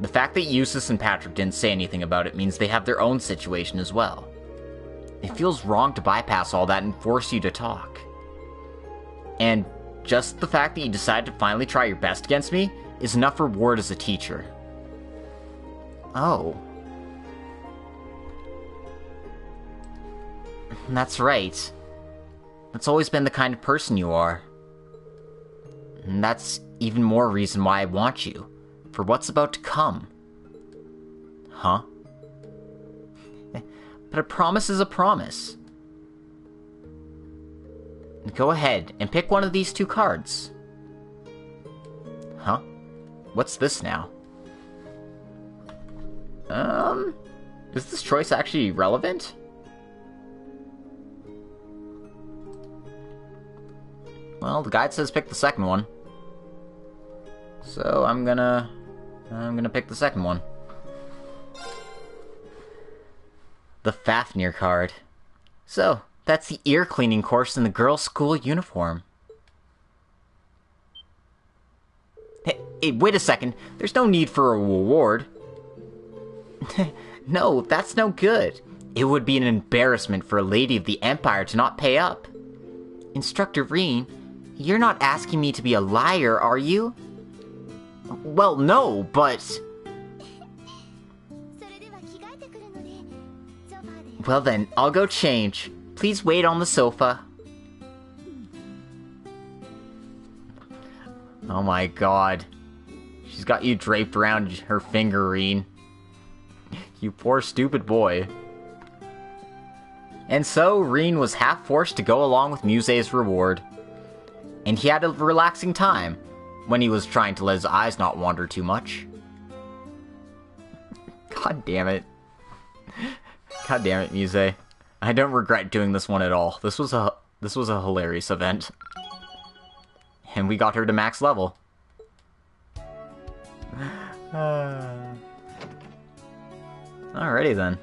the fact that Eustace and Patrick didn't say anything about it means they have their own situation as well. It feels wrong to bypass all that and force you to talk. And just the fact that you decided to finally try your best against me is enough reward as a teacher. Oh. That's right. That's always been the kind of person you are. And that's even more reason why I want you, for what's about to come. Huh? But a promise is a promise. Go ahead and pick one of these two cards. Huh? What's this now? Is this choice actually relevant? Well, the guide says pick the second one. So I'm gonna pick the second one. The Fafnir card. So, that's the ear cleaning course in the girls' school uniform. Hey, wait a second. There's no need for a reward. No, that's no good. It would be an embarrassment for a lady of the Empire to not pay up. Instructor Rean, you're not asking me to be a liar, are you? Well, no, but... Well then, I'll go change. Please wait on the sofa. Oh my god. She's got you draped around her finger, Rean. You poor stupid boy. And so, Rean was half forced to go along with Musee's reward. And he had a relaxing time, when he was trying to let his eyes not wander too much. God damn it. God damn it, Musee. I don't regret doing this one at all. This was a hilarious event. And we got her to max level. Alrighty then.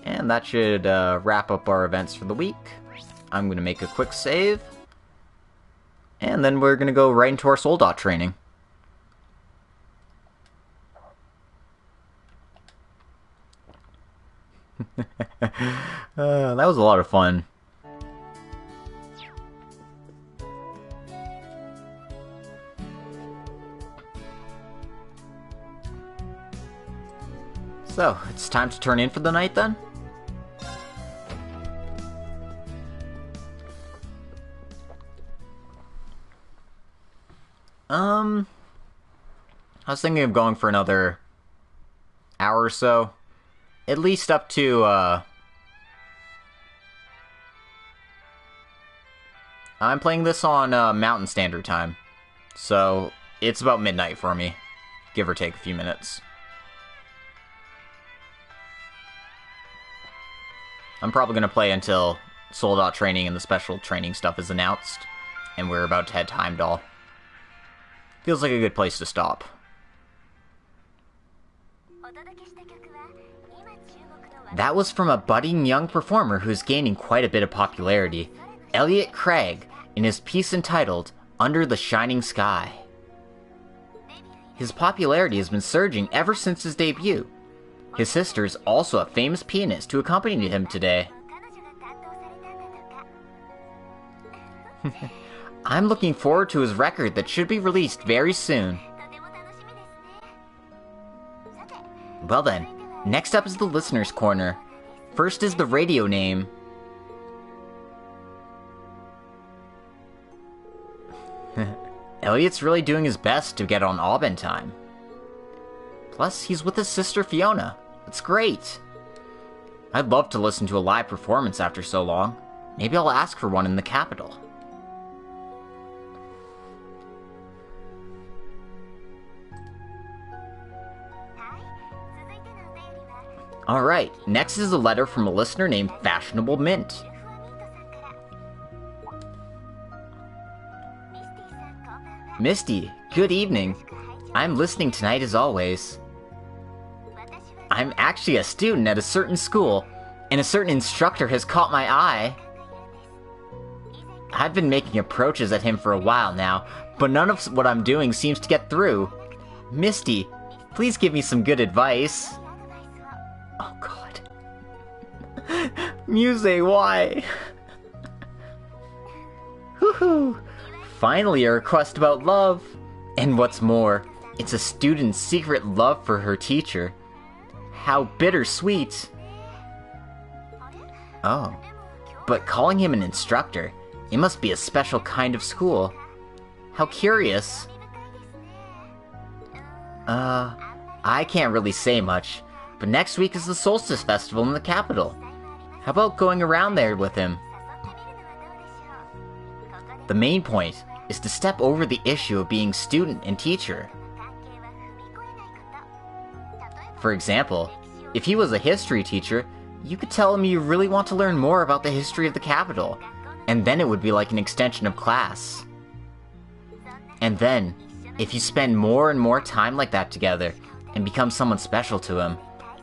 And that should wrap up our events for the week. I'm going to make a quick save. And then we're going to go right into our Soul Dot training. That was a lot of fun. So, it's time to turn in for the night then? I was thinking of going for another hour or so. At least up to, I'm playing this on, Mountain Standard Time. So, it's about midnight for me. Give or take a few minutes. I'm probably going to play until Soul Dot training and the special training stuff is announced. And we're about to head to Heimdall. Feels like a good place to stop. That was from a budding young performer who's gaining quite a bit of popularity, Elliot Craig, in his piece entitled Under the Shining Sky. His popularity has been surging ever since his debut. His sister is also a famous pianist who accompanied him today. I'm looking forward to his record that should be released very soon. Well then, next up is the Listener's Corner. First is the radio name. Elliot's really doing his best to get on Aubin time. Plus, he's with his sister Fiona. It's great. I'd love to listen to a live performance after so long. Maybe I'll ask for one in the capital. Alright, next is a letter from a listener named Fashionable Mint. Misty, good evening. I'm listening tonight as always. I'm actually a student at a certain school, and a certain instructor has caught my eye. I've been making approaches at him for a while now, but none of what I'm doing seems to get through. Misty, please give me some good advice. Oh god. Musee, why? Woohoo! Finally a request about love! And what's more, it's a student's secret love for her teacher. How bittersweet! Oh, but calling him an instructor, it must be a special kind of school. How curious. I can't really say much, but next week is the Solstice Festival in the capital. How about going around there with him? The main point is to step over the issue of being student and teacher. For example, if he was a history teacher, you could tell him you really want to learn more about the history of the capital, and then it would be like an extension of class. And then, if you spend more and more time like that together, and become someone special to him,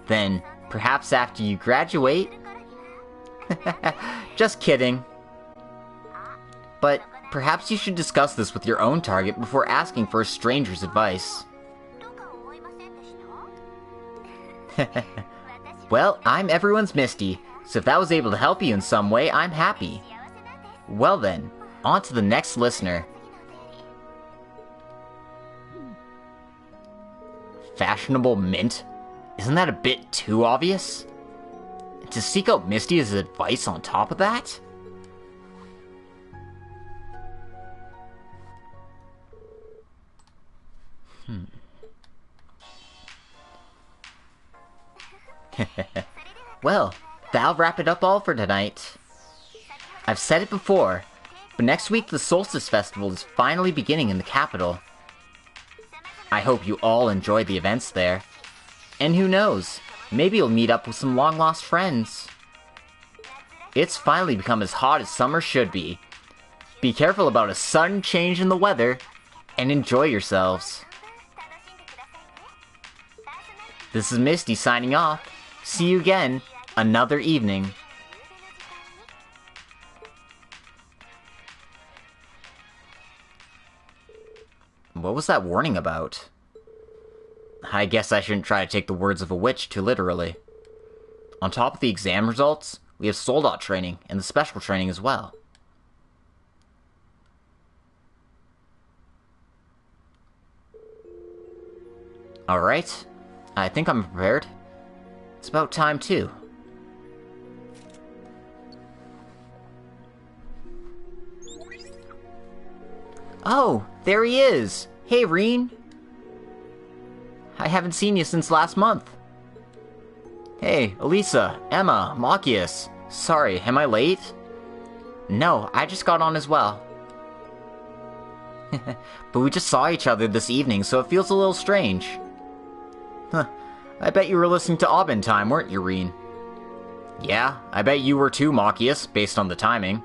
then, perhaps after you graduate... Just kidding. But, perhaps you should discuss this with your own target before asking for a stranger's advice. Well, I'm everyone's Misty, so if that was able to help you in some way, I'm happy. Well then, on to the next listener. Fashionable Mint? Isn't that a bit too obvious? To seek out Misty as advice on top of that? Well, that'll wrap it up all for tonight. I've said it before, but next week the Solstice Festival is finally beginning in the capital. I hope you all enjoy the events there. And who knows, maybe you'll meet up with some long-lost friends. It's finally become as hot as summer should be. Be careful about a sudden change in the weather, and enjoy yourselves. This is Misty signing off. See you again another evening. What was that warning about? I guess I shouldn't try to take the words of a witch too literally. On top of the exam results, we have soldat training and the special training as well. Alright, I think I'm prepared. It's about time too. Oh, there he is! Hey, Rean! I haven't seen you since last month. Hey, Elisa, Emma, Machias. Sorry, am I late? No, I just got on as well. But we just saw each other this evening, so it feels a little strange. Huh, I bet you were listening to Aubin time, weren't you, Rean? Yeah, I bet you were too, Machias, based on the timing.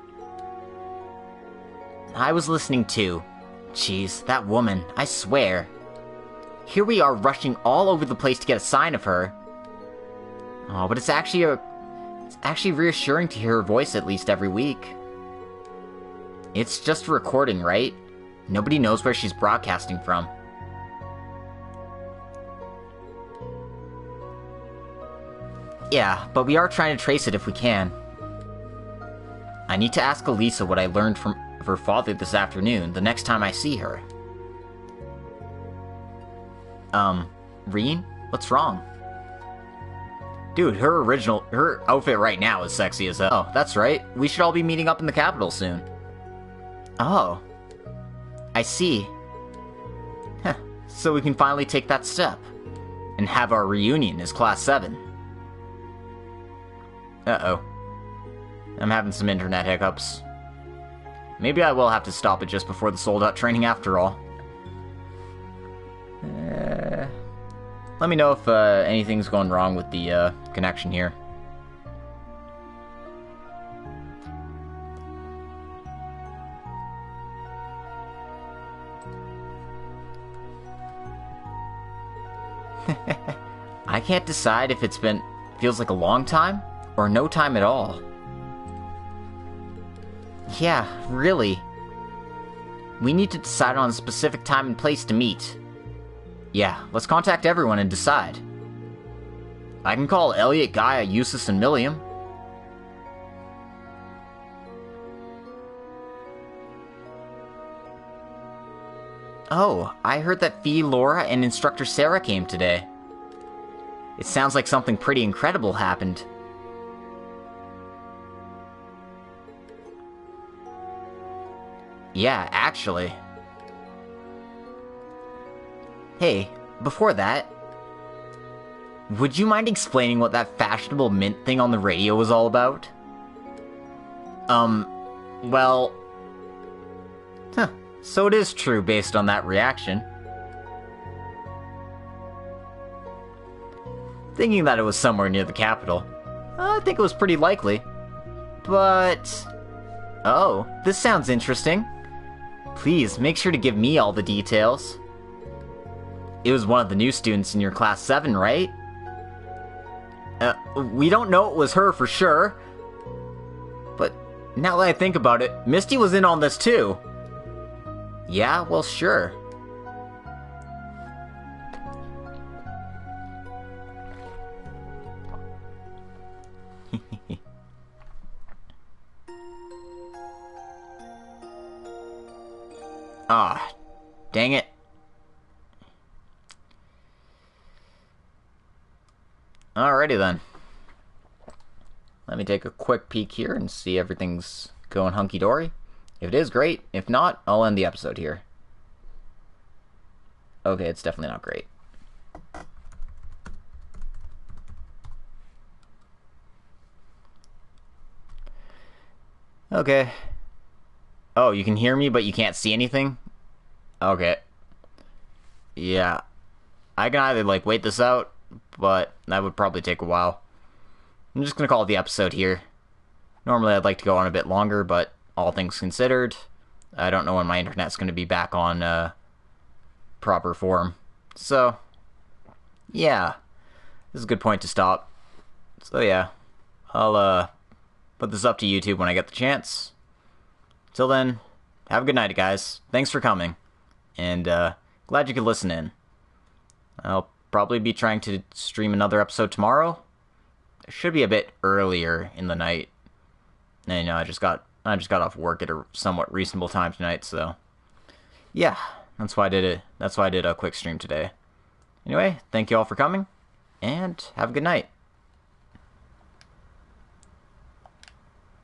I was listening too. Jeez, that woman, I swear. Here we are rushing all over the place to get a sign of her. Oh, but it's actually reassuring to hear her voice at least every week. It's just a recording, right? Nobody knows where she's broadcasting from. Yeah, but we are trying to trace it if we can. I need to ask Elisa what I learned from her father this afternoon, the next time I see her. Rean? What's wrong? Dude, her outfit right now is sexy as hell. Oh, that's right. We should all be meeting up in the capital soon. Oh. I see. Heh, so we can finally take that step. And have our reunion as Class VII. Uh-oh. I'm having some internet hiccups. Maybe I will have to stop it just before the sold-out training after all. Let me know if anything's going wrong with the connection here. I can't decide if feels like a long time or no time at all. Yeah, really. We need to decide on a specific time and place to meet. Yeah, let's contact everyone and decide. I can call Elliot, Gaia, Eustace, and Milliam. Oh, I heard that Fee, Laura, and Instructor Sarah came today. It sounds like something pretty incredible happened. Yeah, actually. Hey, before that, would you mind explaining what that fashionable mint thing on the radio was all about? Well... Huh, so it is true based on that reaction. Thinking that it was somewhere near the capital, I think it was pretty likely. But... Oh, this sounds interesting. Please, make sure to give me all the details. It was one of the new students in your Class 7, right? We don't know it was her for sure. But now that I think about it, Misty was in on this too. Yeah, well, sure. Ah, dang it. Alrighty then. Let me take a quick peek here and see everything's going hunky-dory. If it is, great. If not, I'll end the episode here. Okay, it's definitely not great. Okay. Oh, you can hear me, but you can't see anything? Okay. Yeah. I can either, like, wait this out, but that would probably take a while. I'm just gonna call it the episode here. Normally I'd like to go on a bit longer, but all things considered, I don't know when my internet's gonna be back on, proper form. So, yeah. This is a good point to stop. So yeah. I'll, put this up to YouTube when I get the chance. Till then, have a good night, guys. Thanks for coming. And, glad you could listen in. I'll probably be trying to stream another episode tomorrow. It should be a bit earlier in the night. And, I just got off work at a somewhat reasonable time tonight, so yeah, that's why I did it. That's why I did a quick stream today. Anyway, thank you all for coming, and have a good night.